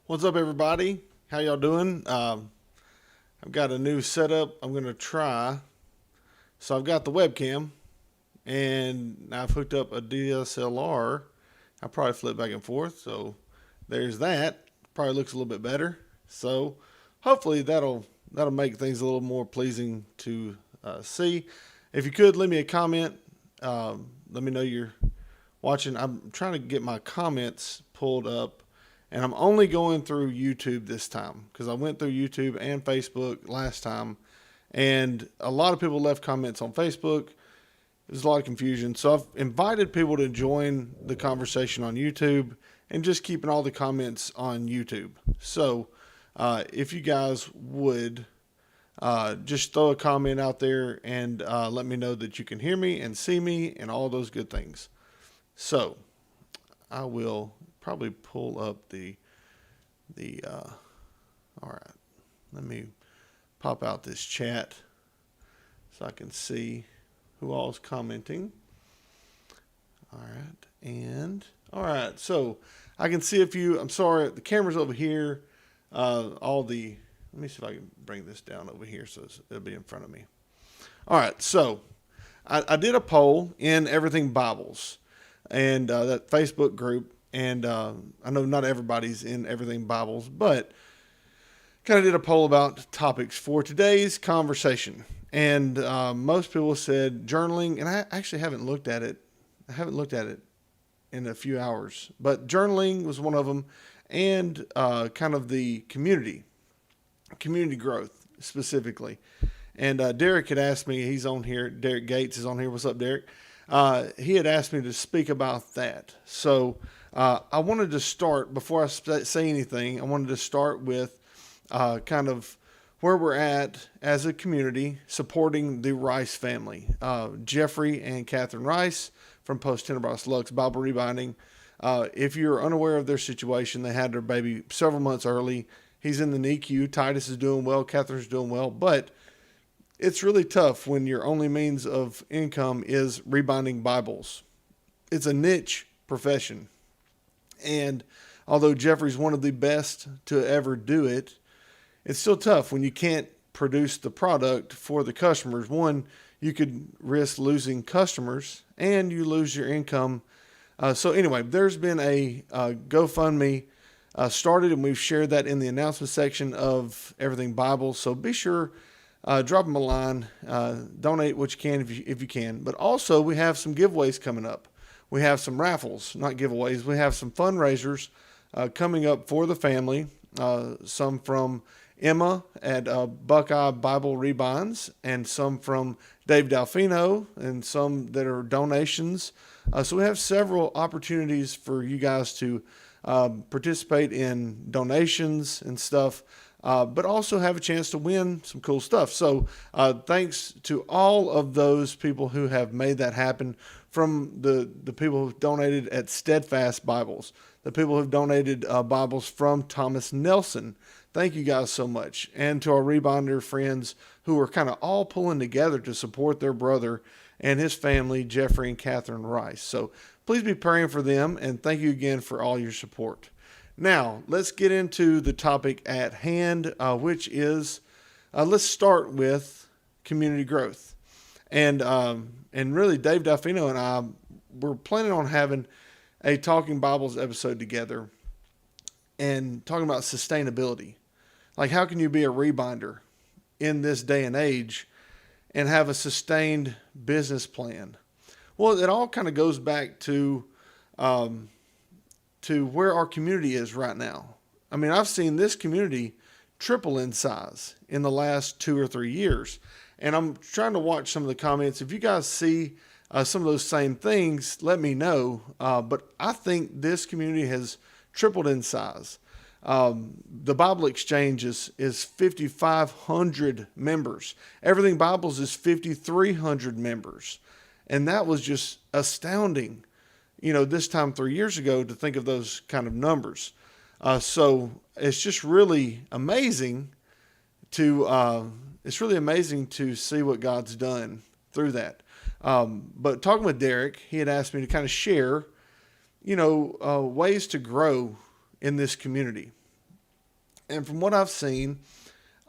What's up, everybody? How y'all doing? I've got a new setup I'm going to try. So I've got the webcam, and I've hooked up a DSLR. I probably flip back and forth, so there's that. Probably looks a little bit better. So hopefully that'll make things a little more pleasing to see. If you could, leave me a comment. Let me know you're watching. I'm trying to get my comments pulled up. And I'm only going through YouTube this time because I went through YouTube and Facebook last time. And a lot of people left comments on Facebook. There's a lot of confusion. So I've invited people to join the conversation on YouTube and just keeping all the comments on YouTube. So if you guys would just throw a comment out there and let me know that you can hear me and see me and all those good things. So I will probably pull up all right, let me pop out this chat so I can see who all's commenting. All right, so I can see a few. I'm sorry, the camera's over here. Let me see if I can bring this down over here so it'll be in front of me. All right, so I did a poll in Everything Bibles and that Facebook group. And I know not everybody's in Everything Bibles, but kind of did a poll about topics for today's conversation. And most people said journaling, and I actually haven't looked at it. I haven't looked at it in a few hours. But journaling was one of them, and kind of the community growth specifically. And Derek had asked me, he's on here, Derek Gates is on here. What's up, Derek? He had asked me to speak about that. So I wanted to start, before I say anything, I wanted to start with kind of where we're at as a community supporting the Rice family. Jeffrey and Catherine Rice from Post Tenebras Lux Bible Rebinding. If you're unaware of their situation, they had their baby several months early. He's in the NICU. Titus is doing well. Catherine's doing well. But it's really tough when your only means of income is rebinding Bibles. It's a niche profession. And although Jeffrey's one of the best to ever do it, it's still tough when you can't produce the product for the customers. One, you could risk losing customers and you lose your income. So anyway, there's been a GoFundMe started, and we've shared that in the announcement section of Everything Bible. So be sure, drop them a line, donate what you can if you can. But also, we have some giveaways coming up. We have some raffles, not giveaways. We have some fundraisers coming up for the family. Some from Emma at Buckeye Bible Rebinds, and some from Dave Dalfino, and some that are donations. So we have several opportunities for you guys to participate in donations and stuff, but also have a chance to win some cool stuff. So thanks to all of those people who have made that happen, from the people who've donated at Steadfast Bibles, the people who've donated Bibles from Thomas Nelson. Thank you guys so much. And to our rebinder friends who are kind of all pulling together to support their brother and his family, Jeffrey and Catherine Rice. So please be praying for them, and thank you again for all your support. Now, let's get into the topic at hand, which is, let's start with community growth. And really, Dave Dalfino and I were planning on having a Talking Bibles episode together and talking about sustainability. Like, how can you be a rebinder in this day and age and have a sustained business plan? Well, it all kind of goes back to where our community is right now. I mean, I've seen this community triple in size in the last 2 or 3 years. And I'm trying to watch some of the comments. If you guys see some of those same things, let me know. But I think this community has tripled in size. The Bible Exchange is 5,500 members. Everything Bibles is 5,300 members. And that was just astounding, this time 3 years ago, to think of those kind of numbers. So it's just really amazing to see what God's done through that. But talking with Derek, he had asked me to kind of share, ways to grow in this community. And from what I've seen,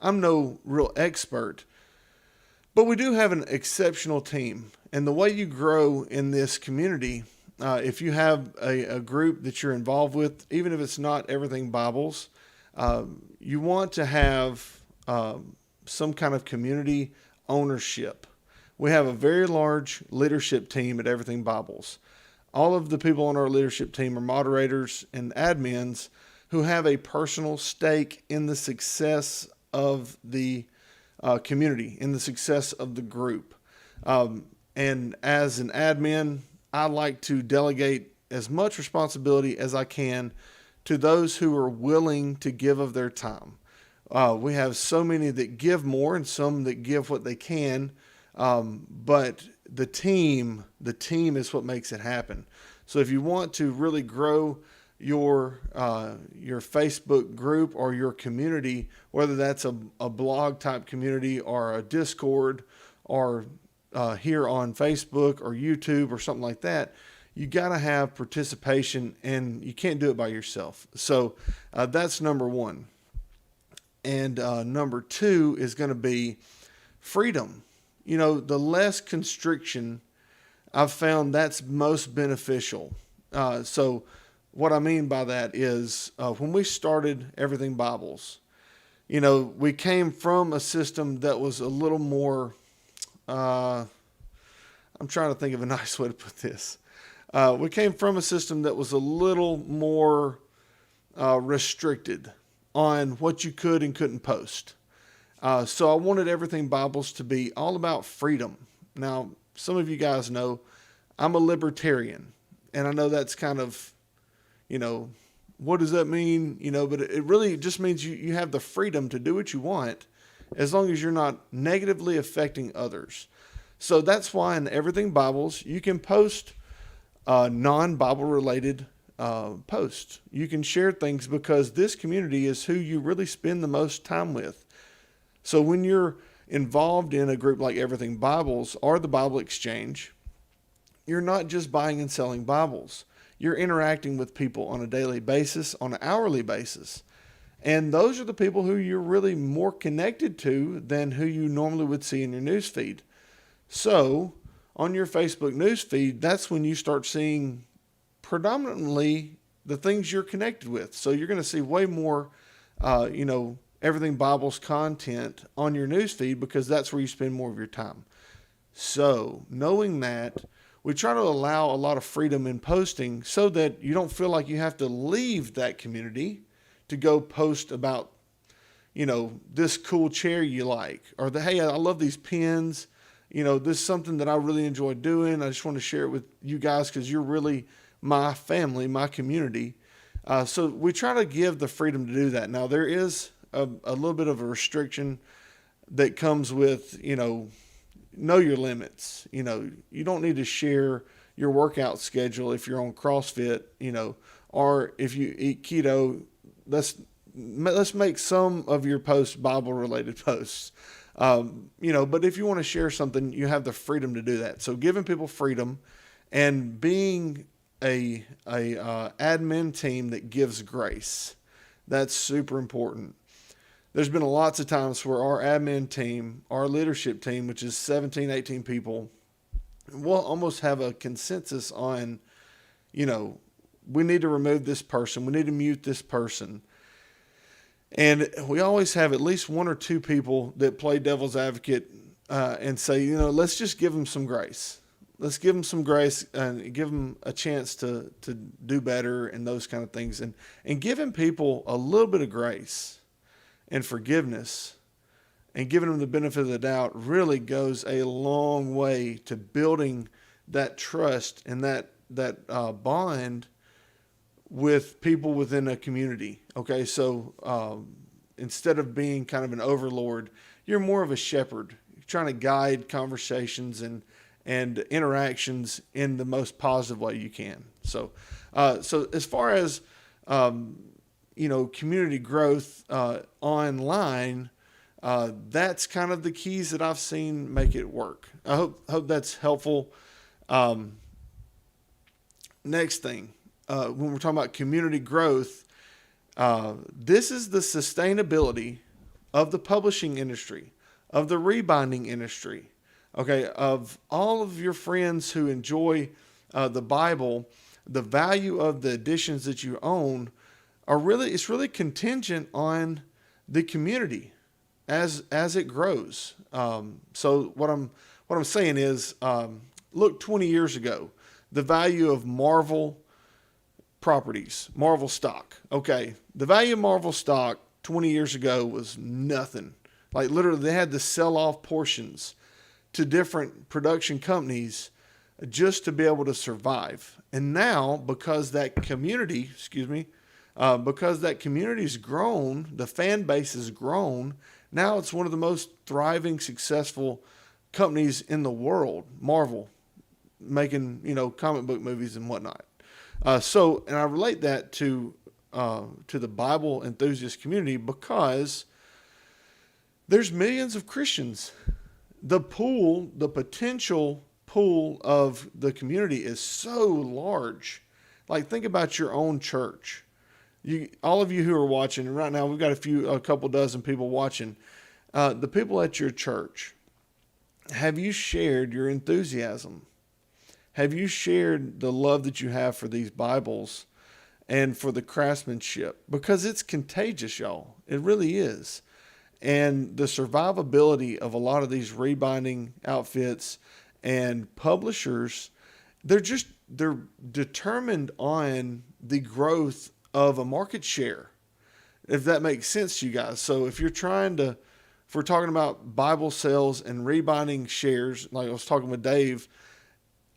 I'm no real expert, but we do have an exceptional team. And the way you grow in this community, if you have a group that you're involved with, even if it's not Everything Bibles, you want to have some kind of community ownership. We have a very large leadership team at Everything Bibles. All of the people on our leadership team are moderators and admins who have a personal stake in the success of the community, in the success of the group. And as an admin, I like to delegate as much responsibility as I can to those who are willing to give of their time. We have so many that give more and some that give what they can. But the team is what makes it happen. So if you want to really grow your Facebook group or your community, whether that's a blog type community or a Discord or here on Facebook or YouTube or something like that, you got to have participation, and you can't do it by yourself. So that's number one. And number two is going to be freedom. The less constriction, I've found that's most beneficial. So what I mean by that is when we started Everything Bibles, we came from a system that was a little more, I'm trying to think of a nice way to put this. We came from a system that was a little more restricted on what you could and couldn't post. So I wanted Everything Bibles to be all about freedom. Now, some of you guys know I'm a libertarian, and I know that's kind of, what does that mean? But it really just means you have the freedom to do what you want as long as you're not negatively affecting others. So that's why in Everything Bibles, you can post non-Bible related posts. You can share things because this community is who you really spend the most time with. So when you're involved in a group like Everything Bibles or the Bible Exchange, you're not just buying and selling Bibles. you're interacting with people on a daily basis, on an hourly basis. And those are the people who you're really more connected to than who you normally would see in your news feed. So on your Facebook news feed, that's when you start seeing predominantly the things you're connected with. So you're going to see way more, Everything Bible's content on your news feed, because that's where you spend more of your time. So knowing that, we try to allow a lot of freedom in posting so that you don't feel like you have to leave that community to go post about, this cool chair you like, or hey, I love these pens. This is something that I really enjoy doing. I just want to share it with you guys because you're really my family, my community. So we try to give the freedom to do that. Now, there is a little bit of a restriction that comes with, know your limits. You don't need to share your workout schedule if you're on CrossFit, or if you eat keto. Let's make some of your posts Bible related posts. But if you want to share something, you have the freedom to do that. So giving people freedom and being a admin team that gives grace, that's super important. There's been lots of times where our admin team, our leadership team, which is 17, 18 people, we'll almost have a consensus on, we need to remove this person. We need to mute this person. And we always have at least one or two people that play devil's advocate and say, let's just give them some grace. Let's give them some grace and give them a chance to do better and those kind of things. And giving people a little bit of grace and forgiveness and giving them the benefit of the doubt really goes a long way to building that trust and that bond with people within a community. Okay, so instead of being kind of an overlord, you're more of a shepherd. You're trying to guide conversations and interactions in the most positive way you can. So as far as community growth online, that's kind of the keys that I've seen make it work. I hope that's helpful. Next thing, when we're talking about community growth, this is the sustainability of the publishing industry, of the rebinding industry, okay, of all of your friends who enjoy the Bible. The value of the editions that you own it's really contingent on the community as it grows. So what I'm saying is, look, 20 years ago, the value of Marvel properties, Marvel stock. Okay, the value of Marvel stock 20 years ago was nothing. Like literally, they had to sell off portions to different production companies just to be able to survive. And now, because that community's grown, the fan base has grown. Now it's one of the most thriving, successful companies in the world, Marvel, making, comic book movies and whatnot. And I relate that to the Bible enthusiast community because there's millions of Christians. The potential pool of the community is so large. Like, think about your own church. All of you who are watching, and right now we've got a couple dozen people watching. The people at your church, have you shared your enthusiasm? Have you shared the love that you have for these Bibles and for the craftsmanship? Because it's contagious, y'all. It really is. And the survivability of a lot of these rebinding outfits and publishers, they're determined on the growth of a market share, if that makes sense to you guys. So if we're talking about Bible sales and rebinding shares, like I was talking with Dave,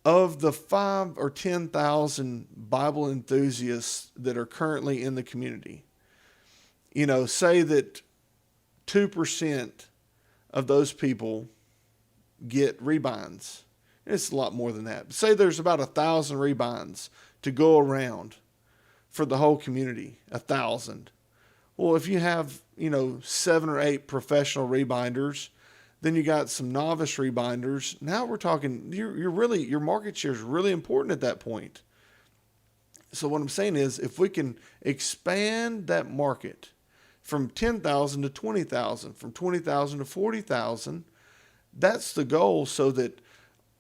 of the 5,000 or 10,000 Bible enthusiasts that are currently in the community, say that 2% of those people get rebinds. It's a lot more than that. Say there's about 1,000 rebinds to go around for the whole community, 1,000. Well, if you have, 7 or 8 professional rebinders, then you got some novice rebinders. Now we're talking, your market share is really important at that point. So what I'm saying is, if we can expand that market from 10,000 to 20,000, from 20,000 to 40,000, that's the goal, so that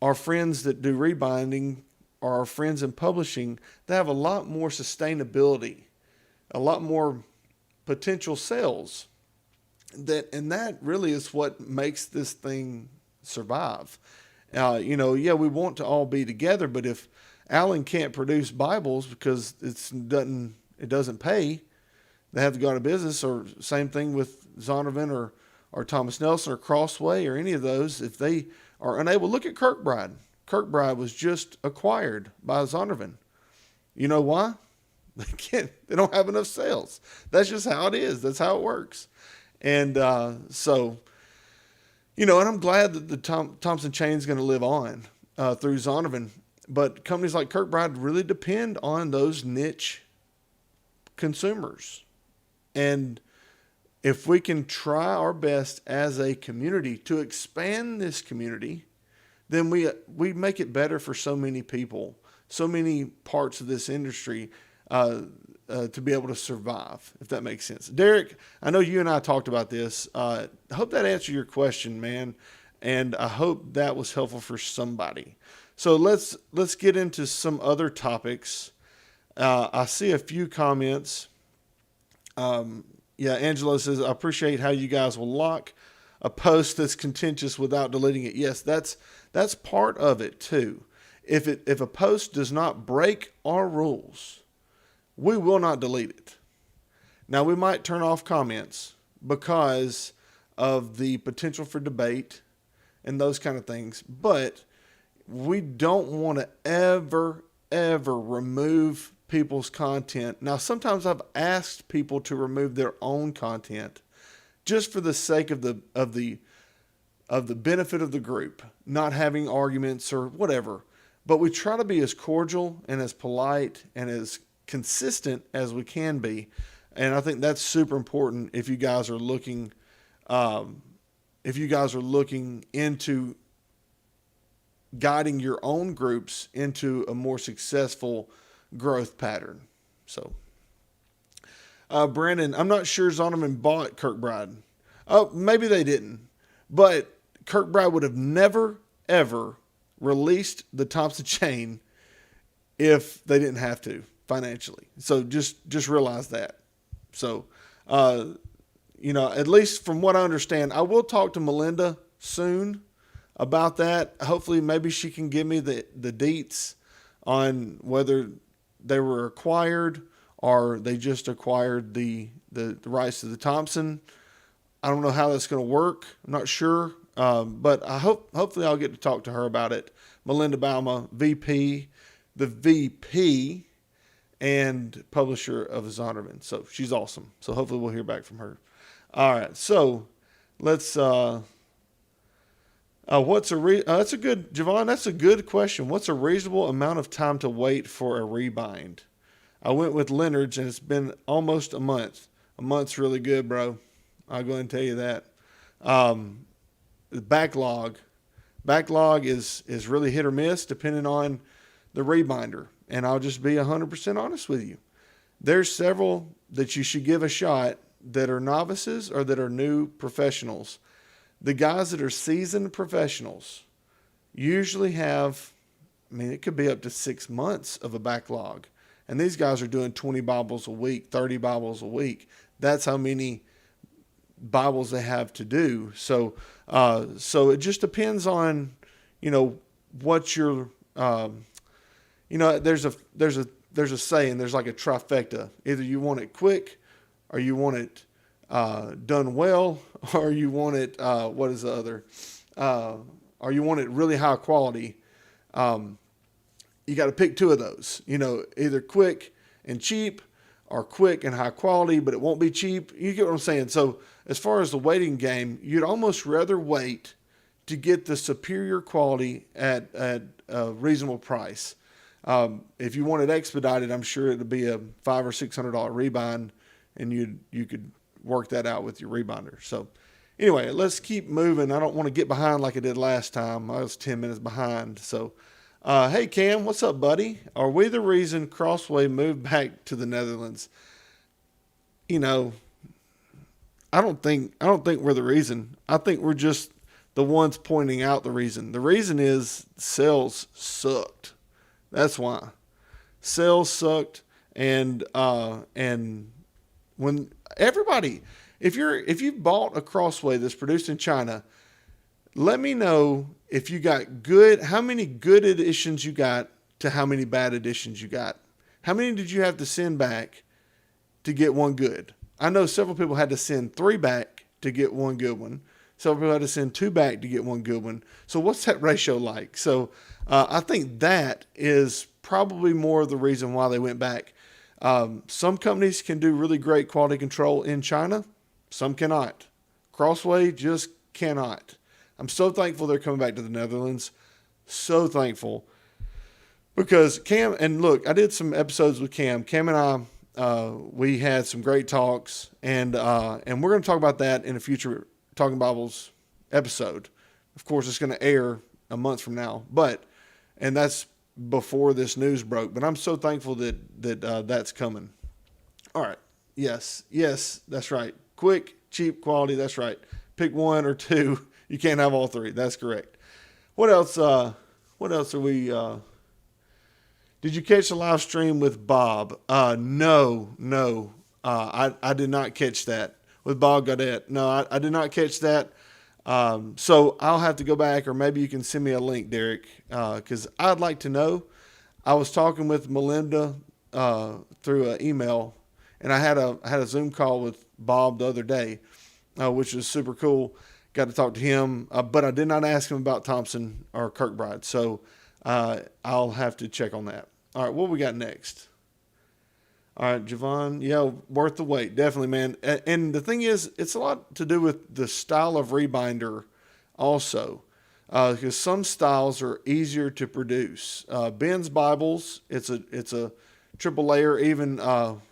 our friends that do rebinding or our friends in publishing, they have a lot more sustainability, a lot more potential sales. And that really is what makes this thing survive. Yeah, we want to all be together, but if Alan can't produce Bibles because it doesn't pay, they have to go out of business. Or same thing with Zondervan or Thomas Nelson or Crossway or any of those. If they are unable, look at Kirkbride. Kirkbride was just acquired by Zondervan. You know why? They don't have enough sales. That's just how it is. That's how it works. And so, and I'm glad that the Thompson chain is going to live on through Zondervan. But companies like Kirkbride really depend on those niche consumers. And if we can try our best as a community to expand this community, then we make it better for so many people, so many parts of this industry to be able to survive, if that makes sense. Derek, I know you and I talked about this. I hope that answered your question, man. And I hope that was helpful for somebody. So let's get into some other topics. I see a few comments. Angela says, I appreciate how you guys will lock a post that's contentious without deleting it. Yes, that's part of it too. If a post does not break our rules, we will not delete it. Now, we might turn off comments because of the potential for debate and those kind of things, but we don't want to ever remove people's content. Now, sometimes I've asked people to remove their own content just for the sake of the benefit of the group, not having arguments or whatever. But we try to be as cordial and as polite and as consistent as we can be. And I think that's super important if you guys are looking into guiding your own groups into a more successful growth pattern. So, Brandon, I'm not sure Zondervan bought Kirkbride. Oh, maybe they didn't. But Kirkbride would have never, ever released the Thompson chain if they didn't have to financially. So just realize that. So, at least from what I understand, I will talk to Melinda soon about that. Hopefully, maybe she can give me the deets on whether they were acquired or they just acquired the rights to the Thompson. I don't know how that's going to work. I'm not sure. But hopefully I'll get to talk to her about it. Melinda Bauma, VP and publisher of Zondervan. So she's awesome. So hopefully we'll hear back from her. All right. So let's, that's a good, Javon, that's a good question. What's a reasonable amount of time to wait for a rebind? I went with Leonard's and it's been almost a month. A month's really good, bro. I'll go ahead and tell you that. The backlog is really hit or miss depending on the rebinder. And I'll just be 100% honest with you. There's several that you should give a shot that are novices or that are new professionals. The guys that are seasoned professionals usually have, it could be up to 6 months of a backlog. And these guys are doing 20 Bibles a week, 30 Bibles a week. That's how many Bibles they have to do. So it just depends on, what you're, there's a saying, there's like a trifecta. Either you want it quick or you want it done well, or you want it, what is the other? Or you want it really high quality. You got to pick two of those, either quick and cheap or quick and high quality, but it won't be cheap. You get what I'm saying? So as far as the waiting game, you'd almost rather wait to get the superior quality at a reasonable price. If you want it expedited, I'm sure it'd be a $500 or $600 rebind, and you could work that out with your rebinder. So anyway, let's keep moving. I don't want to get behind like I did last time. I was 10 minutes behind. So Hey Cam, what's up, buddy? Are we the reason Crossway moved back to the Netherlands? You know, I don't think we're the reason. I think we're just the ones pointing out the reason. The reason is sales sucked. That's why. Sales sucked, and when everybody, if you bought a Crossway that's produced in China, let me know if you got good, how many good editions you got to how many bad editions you got. How many did you have to send back to get one good? I know several people had to send 3 back to get one good one. Several people had to send 2 back to get one good one. So what's that ratio like? So I think that is probably more of the reason why they went back. Some companies can do really great quality control in China. Some cannot. Crossway just cannot. I'm so thankful they're coming back to the Netherlands. So thankful. Because Cam, and look, I did some episodes with Cam. Cam and I, we had some great talks, and we're going to talk about that in a future Talking Bibles episode. Of course, it's going to air a month from now, and that's before this news broke. But I'm so thankful that that's coming. All right. Yes, that's right. Quick, cheap, quality. That's right. Pick one or two. You can't have all 3. That's correct. What else? What else are we? Did you catch the live stream with Bob? No. I did not catch that with Bob Gaudette. No, I did not catch that. So I'll have to go back, or maybe you can send me a link, Derek, because I'd like to know. I was talking with Melinda through an email, and I had a Zoom call with Bob the other day, which was super cool. Got to talk to him, but I did not ask him about Thompson or Kirkbride. So I'll have to check on that. All right, what we got next? All right, Javon. Yeah, worth the wait. Definitely, man. And the thing is, it's a lot to do with the style of rebinder also. Because some styles are easier to produce. Ben's Bibles, it's a triple layer. Even,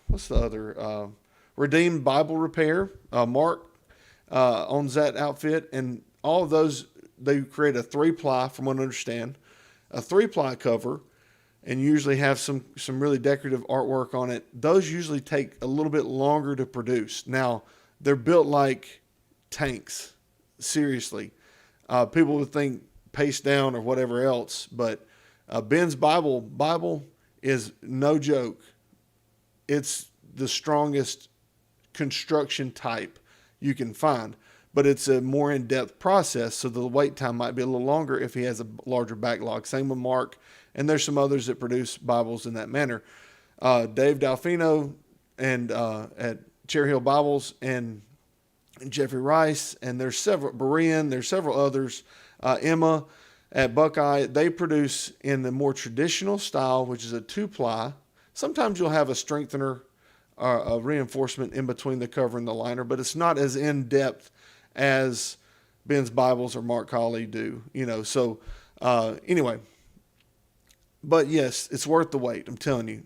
what's the other? Redeemed Bible Repair. Mark owns that outfit. And all of those, they create a 3-ply, from what I understand. A 3-ply cover, and usually have some really decorative artwork on it. Those usually take a little bit longer to produce. Now, they're built like tanks, seriously. People would think paste down or whatever else, but Ben's Bible is no joke. It's the strongest construction type you can find, but it's a more in-depth process, so the wait time might be a little longer if he has a larger backlog. Same with Mark, and there's some others that produce Bibles in that manner. Dave Dalfino and at Cherry Hill Bibles, and Jeffrey Rice, and there's several, Berean, there's several others. Emma at Buckeye, they produce in the more traditional style, which is a 2-ply. Sometimes you'll have a strengthener, a reinforcement in between the cover and the liner, but it's not as in-depth as Ben's Bibles or Mark Colley do, So anyway, but yes, it's worth the wait. I'm telling you,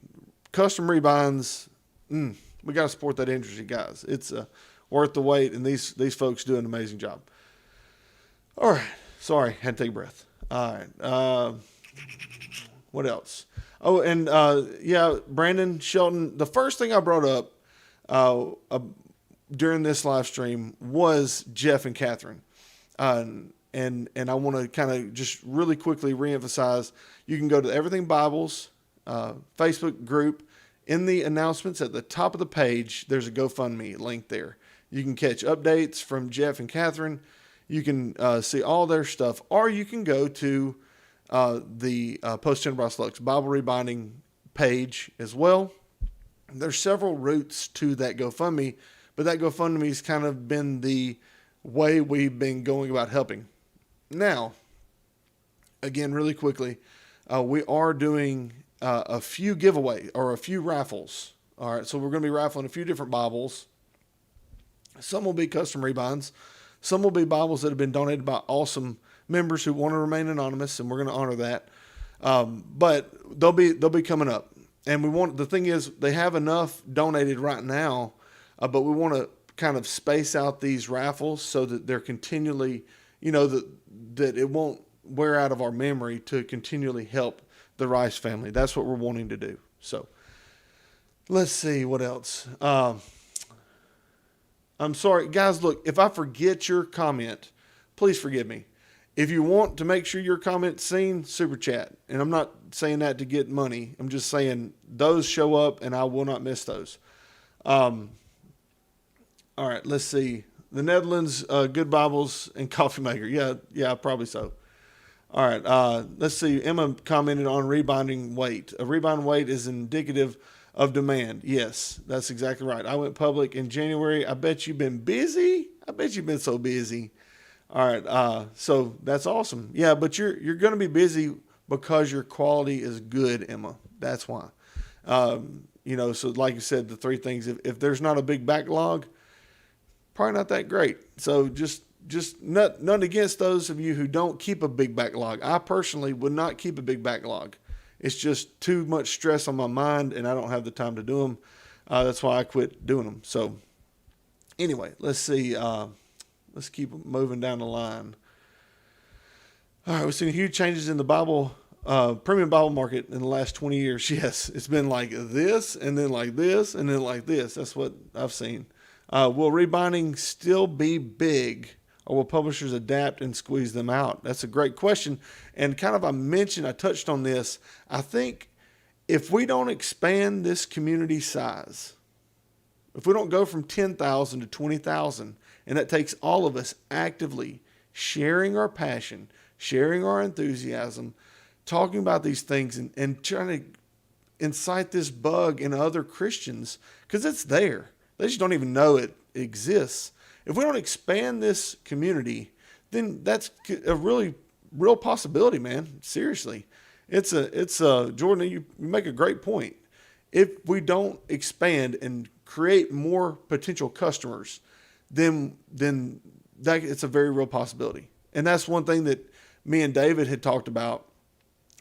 custom rebinds. We got to support that industry, guys. It's worth the wait, and these folks do an amazing job. All right, sorry, had to take a breath. All right, what else? Oh, and Brandon Shelton. The first thing I brought up during this live stream was Jeff and Catherine. And I want to kind of just really quickly reemphasize, you can go to Everything Bibles Facebook group. In the announcements at the top of the page, there's a GoFundMe link there. You can catch updates from Jeff and Catherine. You can see all their stuff, or you can go to the Post-Tenebras Lux Bible Rebinding page as well. There's several routes to that GoFundMe, but that GoFundMe has kind of been the way we've been going about helping. Now, again, really quickly, we are doing a few giveaway or a few raffles. All right, so we're going to be raffling a few different Bibles. Some will be custom rebinds. Some will be Bibles that have been donated by awesome members who want to remain anonymous, and we're going to honor that. But they'll be coming up, and the thing is, they have enough donated right now, but we want to kind of space out these raffles so that they're continually, that it won't, wear out of our memory to continually help the Rice family. That's what we're wanting to do. So let's see what else. I'm sorry, guys. Look, if I forget your comment, please forgive me. If you want to make sure your comment's seen, super chat. And I'm not saying that to get money. I'm just saying those show up and I will not miss those. All right, let's see. The Netherlands, good Bibles and coffee maker. Yeah, probably so. All right, let's see. Emma commented on rebinding weight. A rebind weight is indicative of demand. Yes, that's exactly right. I went public in January. I bet you've been busy. I bet you've been so busy. All right, so that's awesome. Yeah, but you're going to be busy because your quality is good, Emma. That's why. So like you said, the three things. If there's not a big backlog, probably not that great. So just none against those of you who don't keep a big backlog. I personally would not keep a big backlog. It's just too much stress on my mind, and I don't have the time to do them. That's why I quit doing them. So anyway, let's see. Let's keep moving down the line. All right, we've seen huge changes in the Bible, premium Bible market in the last 20 years. Yes, it's been like this, and then like this, and then like this. That's what I've seen. Will rebinding still be big, or will publishers adapt and squeeze them out? That's a great question. And kind of I touched on this. I think if we don't expand this community size, if we don't go from 10,000 to 20,000, and that takes all of us actively sharing our passion, sharing our enthusiasm, talking about these things and trying to incite this bug in other Christians, because it's there. They just don't even know it exists. If we don't expand this community, then that's a really real possibility, man. Seriously. It's Jordan, you make a great point. If we don't expand and create more potential customers, then that it's a very real possibility. And that's one thing that me and David had talked about,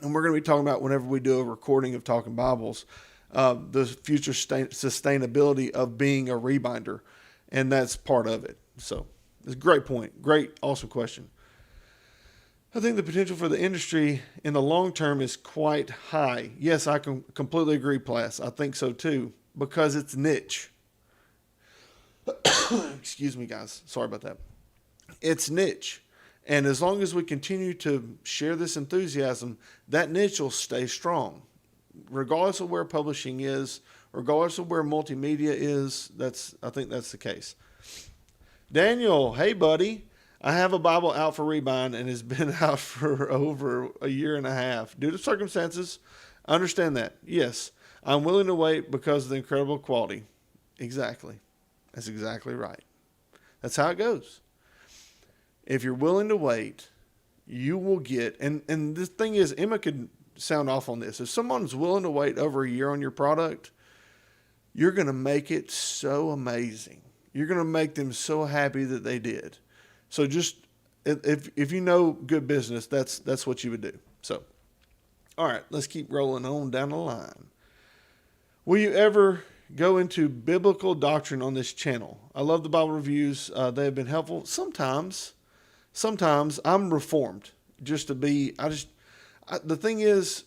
and we're going to be talking about whenever we do a recording of Talking Bibles, the future sustainability of being a rebinder, and that's part of it. So it's a great point. Great, awesome question. I think the potential for the industry in the long term is quite high. Yes, I can completely agree, Plas. I think so too, because it's niche. Excuse me, guys. Sorry about that. It's niche. And as long as we continue to share this enthusiasm, that niche will stay strong. Regardless of where publishing is, regardless of where multimedia is, I think that's the case. Daniel, hey, buddy. I have a Bible out for rebind and has been out for over a year and a half. Due to circumstances, I understand that. Yes, I'm willing to wait because of the incredible quality. Exactly. That's exactly right. That's how it goes. If you're willing to wait, you will get, and the thing is, Emma could sound off on this. If someone's willing to wait over a year on your product, you're going to make it so amazing. You're going to make them so happy that they did. So just, if you know good business, that's what you would do. So, all right, let's keep rolling on down the line. Will you ever go into biblical doctrine on this channel? I love the Bible reviews. They have been helpful. Sometimes I'm reformed just to be, the thing is,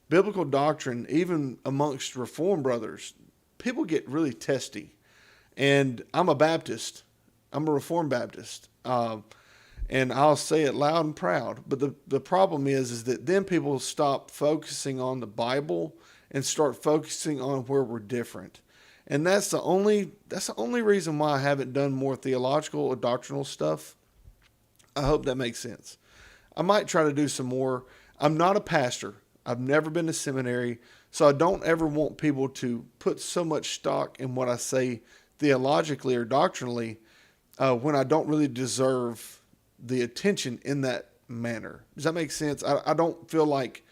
biblical doctrine, even amongst Reformed brothers, people get really testy. And I'm a Baptist. I'm a Reformed Baptist. And I'll say it loud and proud. But the problem is that then people stop focusing on the Bible and start focusing on where we're different. And that's the only reason why I haven't done more theological or doctrinal stuff. I hope that makes sense. I might try to do some more. I'm not a pastor. I've never been to seminary. So I don't ever want people to put so much stock in what I say theologically or doctrinally when I don't really deserve the attention in that manner. Does that make sense? I don't feel like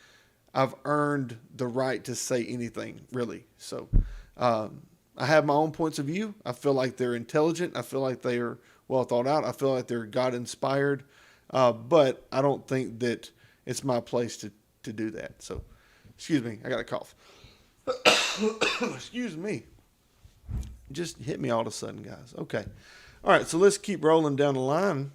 I've earned the right to say anything, really. So I have my own points of view. I feel like they're intelligent. I feel like they are well thought out. I feel like they're God-inspired. But I don't think that it's my place to do that. So, excuse me. I got a cough. Excuse me. Just hit me all of a sudden, guys. Okay. All right, so let's keep rolling down the line.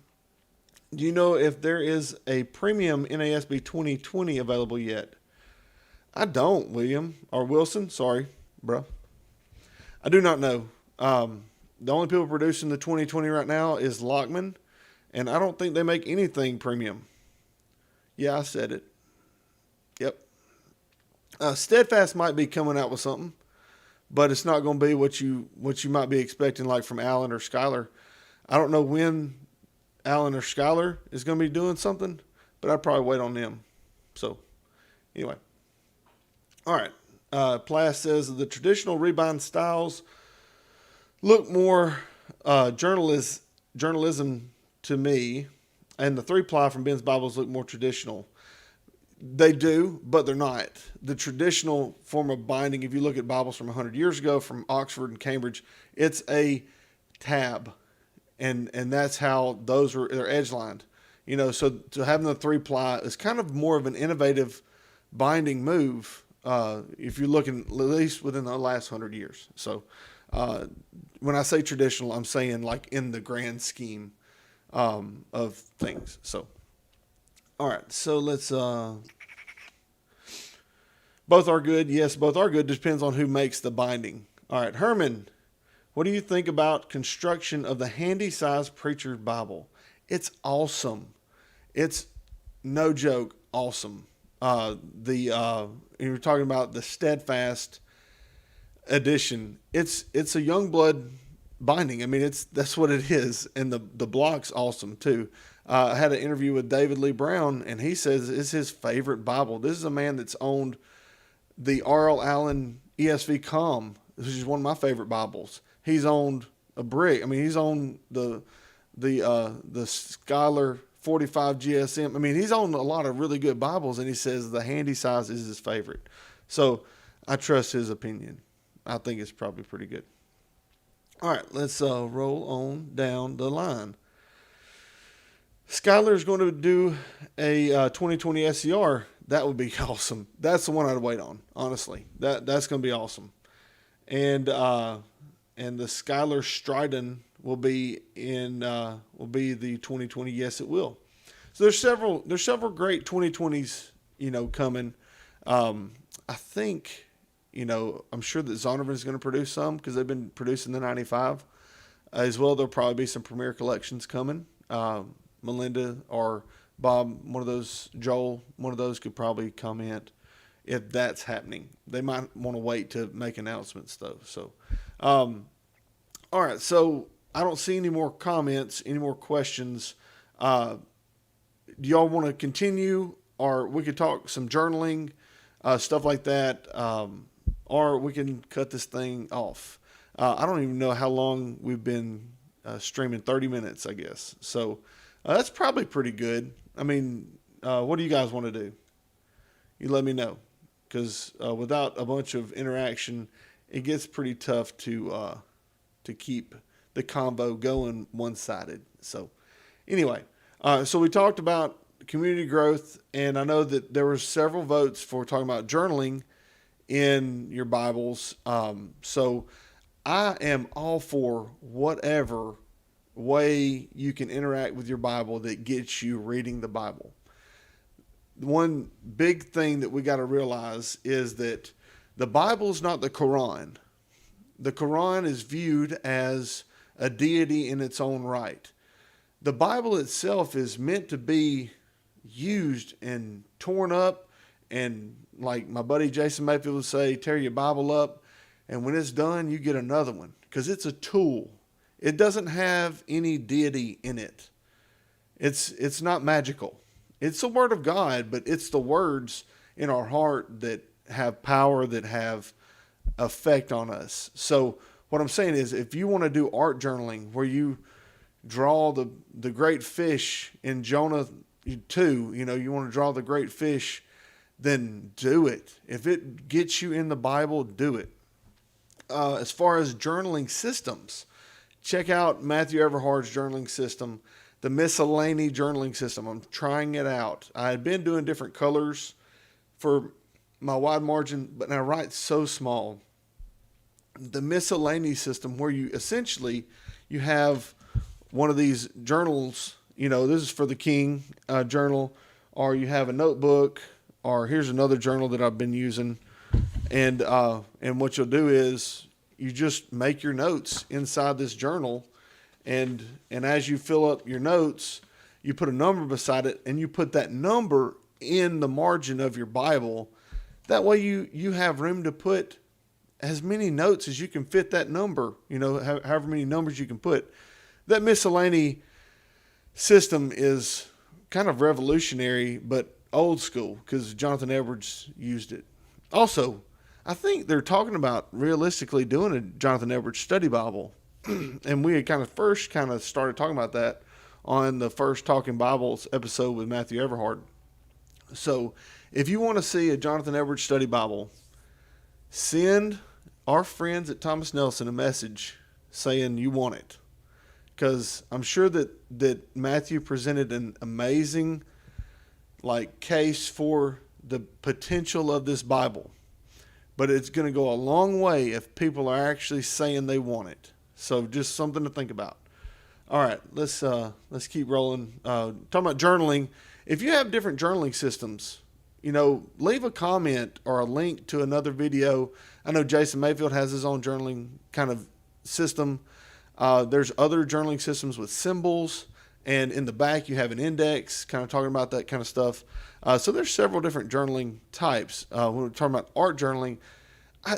Do you know if there is a premium NASB 2020 available yet? I don't, William. Or Wilson. Sorry, bro. I do not know. The only people producing the 2020 right now is Lockman, and I don't think they make anything premium. Yeah, I said it. Yep. Steadfast might be coming out with something, but it's not going to be what you might be expecting, like from Alan or Skylar. I don't know when Alan or Skylar is going to be doing something, but I'd probably wait on them. So, anyway. All right. Plass says the traditional rebind styles look more journalism to me, and the 3-ply from Ben's Bibles look more traditional. They do, but they're not. The traditional form of binding, if you look at Bibles from 100 years ago from Oxford and Cambridge, it's a tab. And that's how they're edge lined. So to having the 3-ply is kind of more of an innovative binding move if you're looking at least within the last 100 years. So when I say traditional, I'm saying like in the grand scheme of things. So, all right. So let's, both are good. Yes, both are good. Depends on who makes the binding. All right. Herman, what do you think about construction of the handy size preacher's Bible? It's awesome. It's no joke. Awesome. You're talking about the Steadfast edition. It's a Youngblood binding. I mean, that's what it is. And the block's awesome too. I had an interview with David Lee Brown, and he says it's his favorite Bible. This is a man that's owned the R.L. Allen ESV Com, which is one of my favorite Bibles. He's owned a brick. I mean, he's owned the Scholar 45 GSM. I mean, he's owned a lot of really good Bibles, and he says the handy size is his favorite. So I trust his opinion. I think it's probably pretty good. All right, let's roll on down the line. Skylar is going to do a 2020 SCR. That would be awesome. That's the one I'd wait on, honestly. That's going to be awesome. And the Skylar Stridon will be the 2020. Yes, it will. So there's several great 2020s, coming. I think, I'm sure that Zondervan is going to produce some because they've been producing the 95 as well. There'll probably be some Premier collections coming. Melinda or Bob, one of those, Joel, one of those could probably comment if that's happening. They might want to wait to make announcements though. So, all right. So I don't see any more comments, any more questions. Do y'all want to continue, or we could talk some journaling, stuff like that, or we can cut this thing off. I don't even know how long we've been streaming, 30 minutes, I guess. So that's probably pretty good. I mean, what do you guys want to do? You let me know, because without a bunch of interaction, it gets pretty tough to keep the combo going one-sided. So anyway, so we talked about community growth, and I know that there were several votes for talking about journaling in your Bibles. So I am all for whatever way you can interact with your Bible that gets you reading the Bible. One big thing that we got to realize is that the Bible is not the Quran. The Quran is viewed as a deity in its own right. The Bible itself is meant to be used and torn up, and like my buddy Jason Mayfield would say, tear your Bible up, and when it's done, you get another one, because it's a tool. It doesn't have any deity in it. It's not magical. It's the Word of God, but it's the words in our heart that have power, that have effect on us. So what I'm saying is, if you want to do art journaling where you draw the great fish in Jonah 2, you want to draw the great fish, then do it. If it gets you in the Bible, do it. As far as journaling systems, check out Matthew Everhard's journaling system, the Miscellany journaling system. I'm trying it out. I had been doing different colors for my wide margin, but I write so small. The Miscellany system, where you essentially you have one of these journals, this is for the King journal, or you have a notebook, or here's another journal that I've been using. And what you'll do is you just make your notes inside this journal. And as you fill up your notes, you put a number beside it, and you put that number in the margin of your Bible. That way you have room to put as many notes as you can fit that number, however many numbers you can put. That Miscellany system is kind of revolutionary, but old school, because Jonathan Edwards used it. Also, I think they're talking about realistically doing a Jonathan Edwards study Bible. And we had first started talking about that on the first Talking Bibles episode with Matthew Everhart. So if you want to see a Jonathan Edwards study Bible, send our friends at Thomas Nelson a message saying you want it. Because I'm sure that Matthew presented an amazing case for the potential of this Bible. But it's going to go a long way if people are actually saying they want it. So just something to think about. All right, let's keep rolling. Talking about journaling. If you have different journaling systems, leave a comment or a link to another video. I know Jason Mayfield has his own journaling kind of system. There's other journaling systems with symbols, and in the back you have an index kind of talking about that kind of stuff. So there's several different journaling types. When we're talking about art journaling, I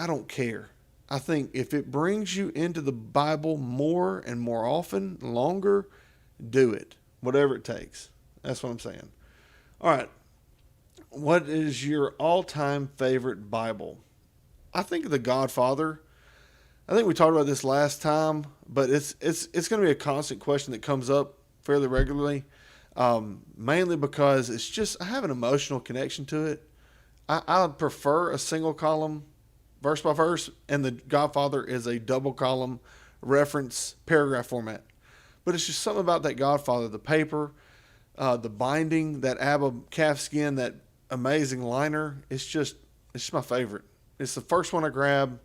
don't care. I think if it brings you into the Bible more and more often, longer, do it. Whatever it takes. That's what I'm saying. All right. What is your all-time favorite Bible? I think The Godfather. I think we talked about this last time, but it's going to be a constant question that comes up fairly regularly, mainly because I have an emotional connection to it. I prefer a single column, verse by verse, and The Godfather is a double column reference paragraph format. But it's just something about that Godfather, the paper, the binding, that Abba calfskin, that amazing liner. It's just my favorite. It's the first one I grab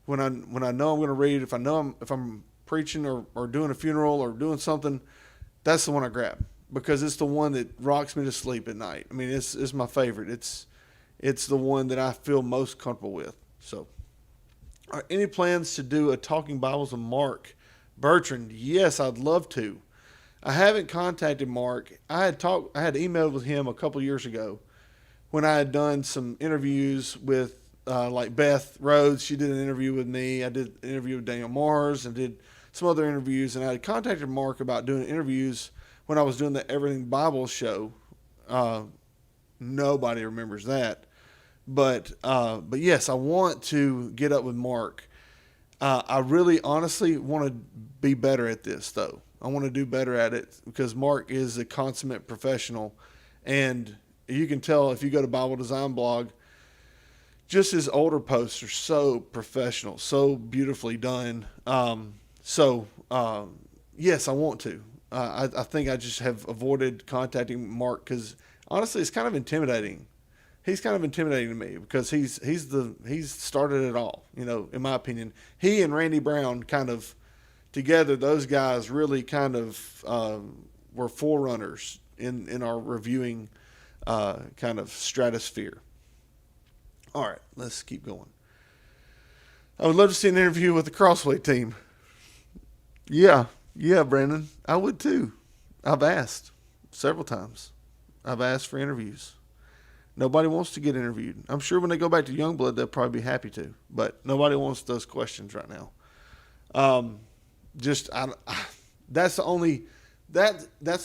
when I know I'm going to read. If I'm preaching or doing a funeral or doing something, that's the one I grab because it's the one that rocks me to sleep at night. I mean, it's my favorite. It's the one that I feel most comfortable with. So, any plans to do a Talking Bibles with Mark Bertrand? Yes, I'd love to. I haven't contacted Mark. I had emailed with him a couple years ago when I had done some interviews with Beth Rhodes. She did an interview with me. I did an interview with Daniel Mars and did some other interviews. And I had contacted Mark about doing interviews when I was doing the Everything Bible show. Nobody remembers that. But yes, I want to get up with Mark. I really honestly want to be better at this, though. I want to do better at it because Mark is a consummate professional. And you can tell if you go to Bible Design Blog, just his older posts are so professional, so beautifully done. Yes, I want to. I think I just have avoided contacting Mark because honestly, it's kind of intimidating. He's kind of intimidating to me because he's started it all, in my opinion. He and Randy Brown kind of together, those guys really kind of were forerunners in our reviewing kind of stratosphere. All right, let's keep going. I would love to see an interview with the Crossway team. Yeah, Brandon, I would too. I've asked several times. I've asked for interviews. Nobody wants to get interviewed. I'm sure when they go back to Youngblood, they'll probably be happy to, but nobody wants those questions right now. That's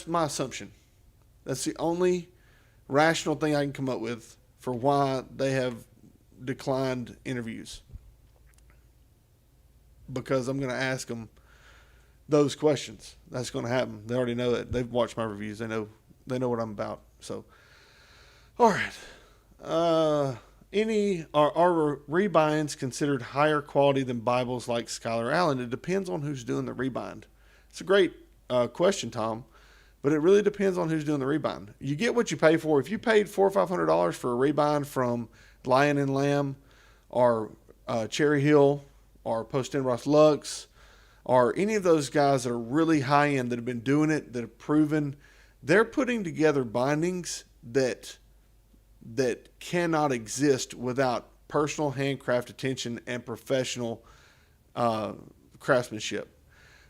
my assumption. That's the only rational thing I can come up with for why they have declined interviews. Because I'm going to ask them those questions. That's going to happen. They already know it. They've watched my reviews. They know what I'm about. So, all right. Are rebinds considered higher quality than Bibles like Schuyler Allen? It depends on who's doing the rebind. It's a great question, Tom, but it really depends on who's doing the rebind. You get what you pay for. If you paid $400 or $500 for a rebind from Lion and Lamb or Cherry Hill or Post-Ross Lux, or any of those guys that are really high end that have been doing it, that have proven, they're putting together bindings that cannot exist without personal handcraft attention and professional craftsmanship.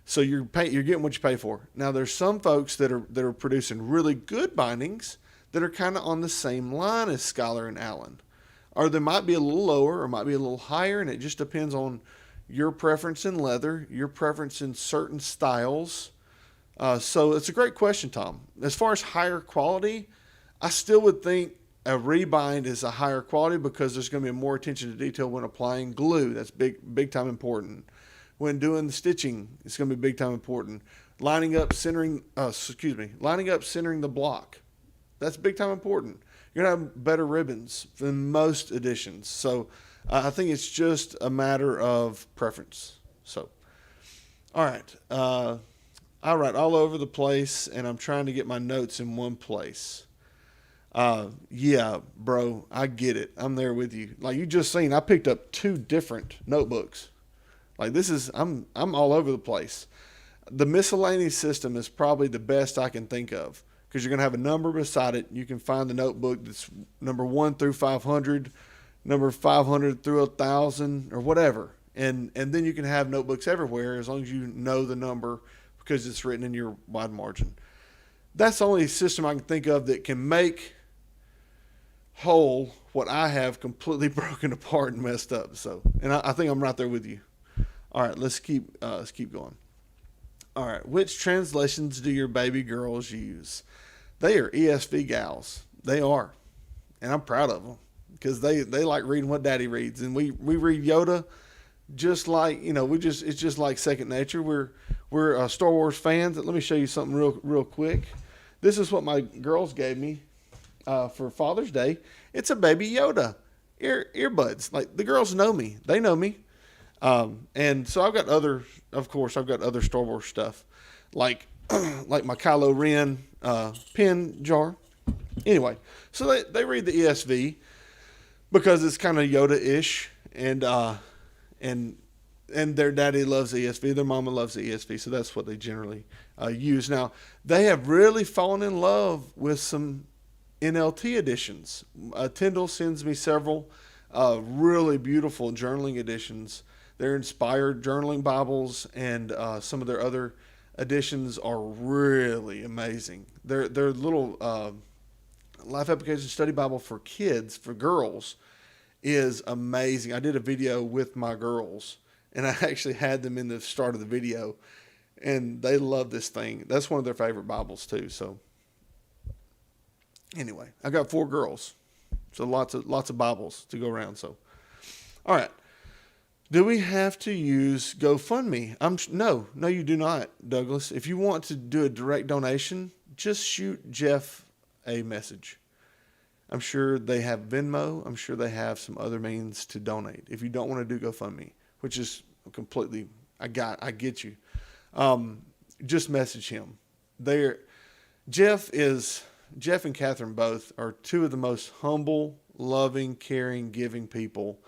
So you're getting what you pay for. Now there's some folks that are producing really good bindings that are kind of on the same line as Schuyler and Allen, or they might be a little lower or might be a little higher, and it just depends on your preference in leather, your preference in certain styles. So it's a great question, Tom. As far as higher quality, I still would think a rebind is a higher quality because there's going to be more attention to detail when applying glue. That's big time important. When doing the stitching, it's going to be big time important. Lining up, centering the block. That's big time important. You're going to have better ribbons than most editions. So I think it's just a matter of preference. So, all right. I write all over the place, and I'm trying to get my notes in one place. Yeah, bro, I get it. I'm there with you. Like you just seen, I picked up 2 different notebooks. Like I'm all over the place. The Miscellany system is probably the best I can think of because you're going to have a number beside it. You can find the notebook that's number 1 through 500, number 500 through 1,000 or whatever. And then you can have notebooks everywhere as long as you know the number because it's written in your wide margin. That's the only system I can think of that can make whole what I have completely broken apart and messed up. So, and I think I'm right there with you. All right, let's keep going. All right, which translations do your baby girls use? They are ESV gals. They are, and I'm proud of them because they like reading what Daddy reads, and we read Yoda just like it's just like second nature. We're Star Wars fans. Let me show you something real quick. This is what my girls gave me for Father's Day. It's a baby Yoda earbuds. Like the girls know me. They know me. And so I've got other Star Wars stuff, like my Kylo Ren pen jar. Anyway, so they read the ESV because it's kind of Yoda-ish, and their daddy loves ESV, their mama loves the ESV, so that's what they generally use. Now, they have really fallen in love with some NLT editions. Tyndall sends me several really beautiful journaling editions. They're inspired journaling Bibles, and some of their other editions are really amazing. Their little Life Application Study Bible for kids, for girls, is amazing. I did a video with my girls, and I actually had them in the start of the video, and they love this thing. That's one of their favorite Bibles too. So anyway, I got 4 girls, so lots of Bibles to go around. So, all right. Do we have to use GoFundMe? No, you do not, Douglas. If you want to do a direct donation, just shoot Jeff a message. I'm sure they have Venmo. I'm sure they have some other means to donate. If you don't want to do GoFundMe, which is completely, I get you. Just message him. Jeff and Catherine both are 2 of the most humble, loving, caring, giving people.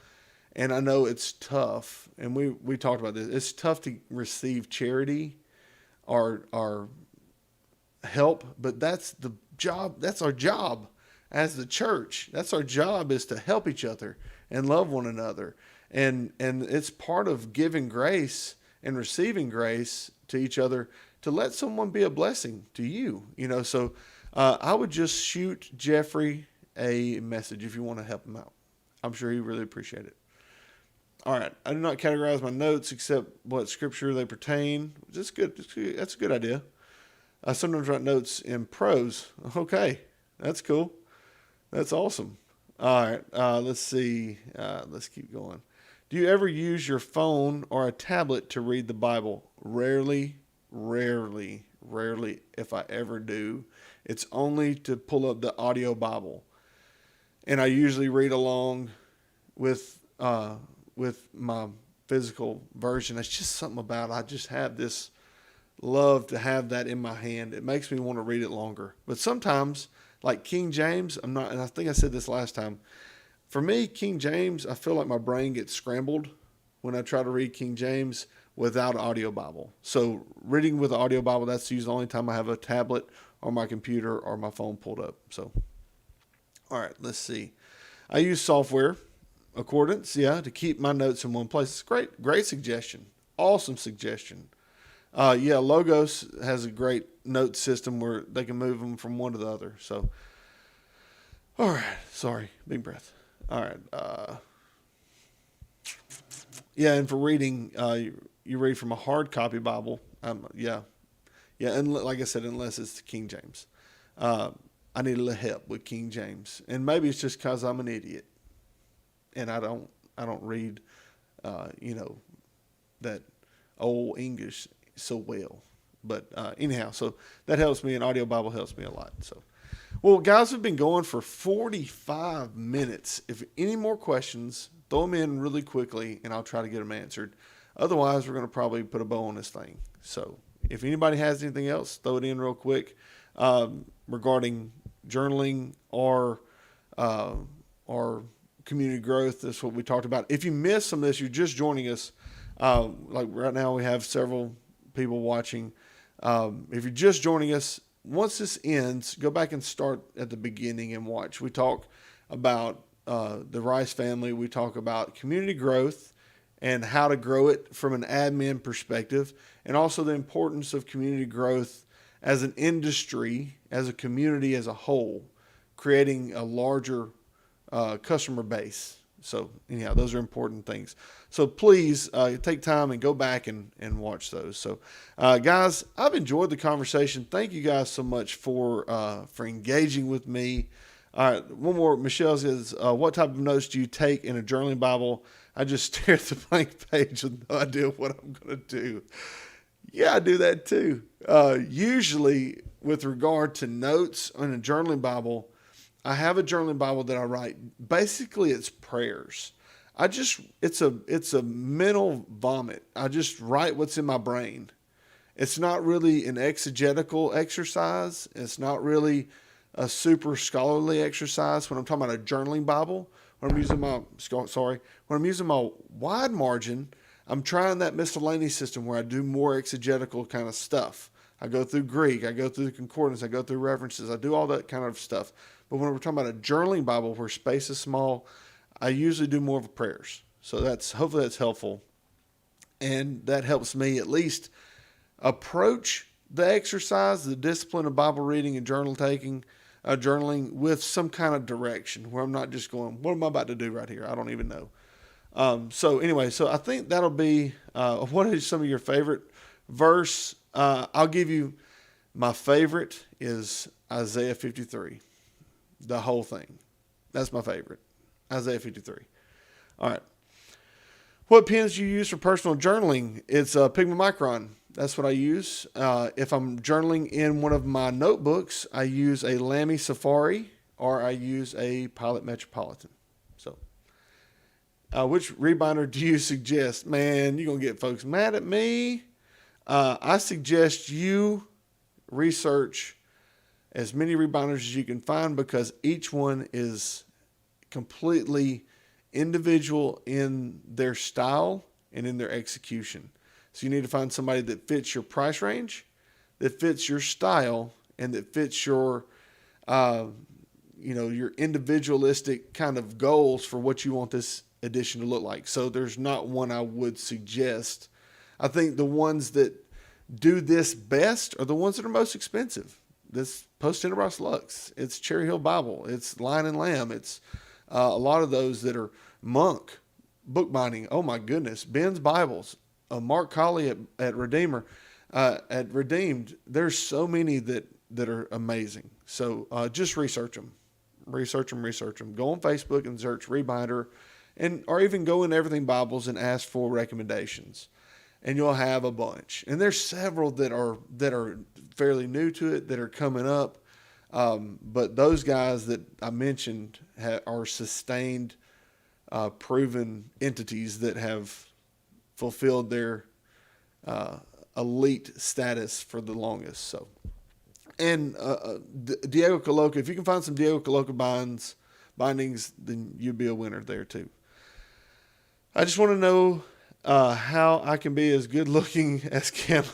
And I know it's tough, and we talked about this. It's tough to receive charity or help, but that's the job. That's our job as the church. That's our job, is to help each other and love one another. And it's part of giving grace and receiving grace to each other to let someone be a blessing to you. So I would just shoot Jeffrey a message if you want to help him out. I'm sure he really appreciate it. All right. I do not categorize my notes except what scripture they pertain. That's good. That's a good idea. I sometimes write notes in prose. Okay. That's cool. That's awesome. All right. Let's see. Let's keep going. Do you ever use your phone or a tablet to read the Bible? Rarely, if I ever do. It's only to pull up the audio Bible. And I usually read along with my physical version. It's just something about it. I just have this love to have that in my hand. It makes me want to read it longer. But sometimes, like King James, and I think I said this last time, for me, King James, I feel like my brain gets scrambled when I try to read King James without audio Bible. So reading with the audio Bible, that's usually the only time I have a tablet or my computer or my phone pulled up. So, all right, let's see. I use software, Accordance, to keep my notes in one place. It's great suggestion. Awesome suggestion. Logos has a great note system where they can move them from one to the other. So, all right, sorry, big breath. All right. And for reading, you read from a hard copy Bible. And like I said, unless it's the King James. I need a little help with King James, and maybe it's just because I'm an idiot, and I don't read, that old English so well. But anyhow, so that helps me, and audio Bible helps me a lot. So, well, guys, we've been going for 45 minutes. If any more questions, throw them in really quickly, and I'll try to get them answered. Otherwise, we're going to probably put a bow on this thing. So if anybody has anything else, throw it in real quick regarding journaling or community growth. That's what we talked about. If you missed some of this, you're just joining us. Like right now, we have several people watching. If you're just joining us, once this ends, go back and start at the beginning and watch. We talk about the Rice family. We talk about community growth and how to grow it from an admin perspective, and also the importance of community growth as an industry, as a community as a whole, creating a larger customer base. So anyhow, those are important things. So please take time and go back and watch those. So guys, I've enjoyed the conversation. Thank you guys so much for engaging with me. All right, one more. Michelle says, what type of notes do you take in a journaling Bible? I just stare at the blank page with no idea what I'm going to do. Yeah, I do that too. Usually with regard to notes on a journaling Bible, I have a journaling Bible that I write. Basically, it's prayers. It's a mental vomit. I just write what's in my brain. It's not really an exegetical exercise. It's not really a super scholarly exercise. When I'm talking about a journaling Bible, when I'm using my wide margin, I'm trying that Miscellany system where I do more exegetical kind of stuff. I go through Greek, I go through the concordance, I go through references, I do all that kind of stuff. But when we're talking about a journaling Bible where space is small, I usually do more of a prayers. So hopefully that's helpful. And that helps me at least approach the exercise, the discipline of Bible reading and journaling with some kind of direction where I'm not just going, what am I about to do right here? I don't even know. So I think that'll be, what is some of your favorite verse? I'll give you my favorite is Isaiah 53, the whole thing. That's my favorite. Isaiah 53. All right. What pens do you use for personal journaling? It's a Pigma Micron. That's what I use. If I'm journaling in one of my notebooks, I use a Lamy Safari or I use a Pilot Metropolitan. So, which rebinder do you suggest? Man, you're going to get folks mad at me. I suggest you research as many rebinders as you can find because each one is completely individual in their style and in their execution. So you need to find somebody that fits your price range, that fits your style, and that fits your, your individualistic kind of goals for what you want this edition to look like. So there's not one I would suggest. I think the ones that do this best are the ones that are most expensive. This Post Enterprise Lux, it's Cherry Hill Bible, it's Lion and Lamb, it's a lot of those that are Monk bookbinding. Oh my goodness, Ben's Bibles. Mark Colley at Redeemer, at Redeemed, there's so many that are amazing. So just research them. Go on Facebook and search Rebinder, or even go in Everything Bibles and ask for recommendations, and you'll have a bunch. And there's several that are fairly new to it that are coming up, but those guys that I mentioned are sustained, proven entities that have fulfilled their elite status for the longest. So, and Diego Coloca, if you can find some Diego Coloca bindings, then you'd be a winner there too. I just want to know how I can be as good looking as Kim.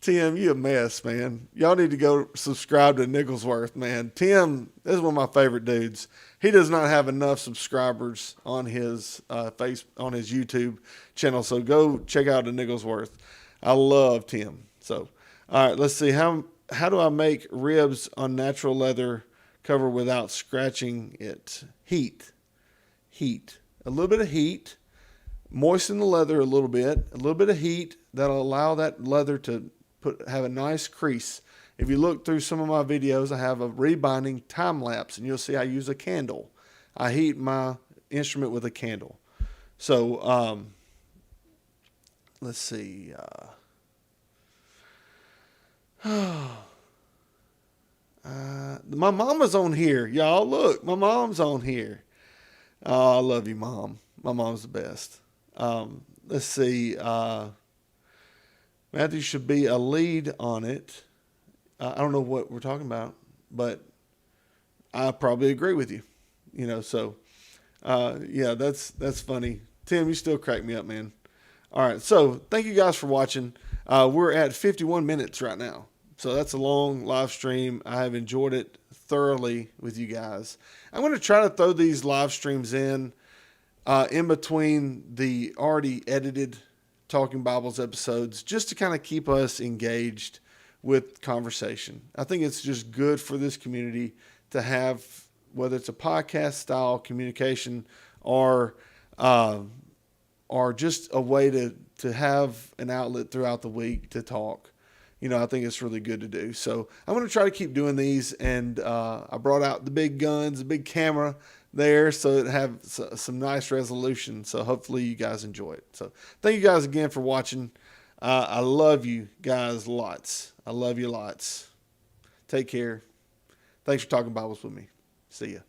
Tim, you a mess, man. Y'all need to go subscribe to Nicholsworth, man. Tim, this is one of my favorite dudes. He does not have enough subscribers on his on his YouTube channel, so go check out the Nicholsworth. I love Tim. So, all right, let's see how do I make ribs on natural leather cover without scratching it? Heat. A little bit of heat. Moisten the leather a little bit of heat that'll allow that leather to have a nice crease. If you look through some of my videos, I have a rebinding time lapse, and you'll see I use a candle. I heat my instrument with a candle. So let's see. My mama's on here, y'all. Look, my mom's on here. Oh, I love you, Mom. My mom's the best. Let's see. Matthew should be a lead on it. I don't know what we're talking about, but I probably agree with you. So yeah, that's funny. Tim, you still crack me up, man. All right, so thank you guys for watching. We're at 51 minutes right now, so that's a long live stream. I have enjoyed it thoroughly with you guys. I'm going to try to throw these live streams in between the already edited Talking Bibles episodes, just to kind of keep us engaged with conversation. I think it's just good for this community to have, whether it's a podcast style communication or just a way to have an outlet throughout the week to talk. I think it's really good to do. So I'm going to try to keep doing these, and I brought out the big guns, the big camera there, so it have some nice resolution. So hopefully you guys enjoy it. So thank you guys again for watching. I love you guys lots. I love you lots. Take care. Thanks for talking Bibles with me. See ya.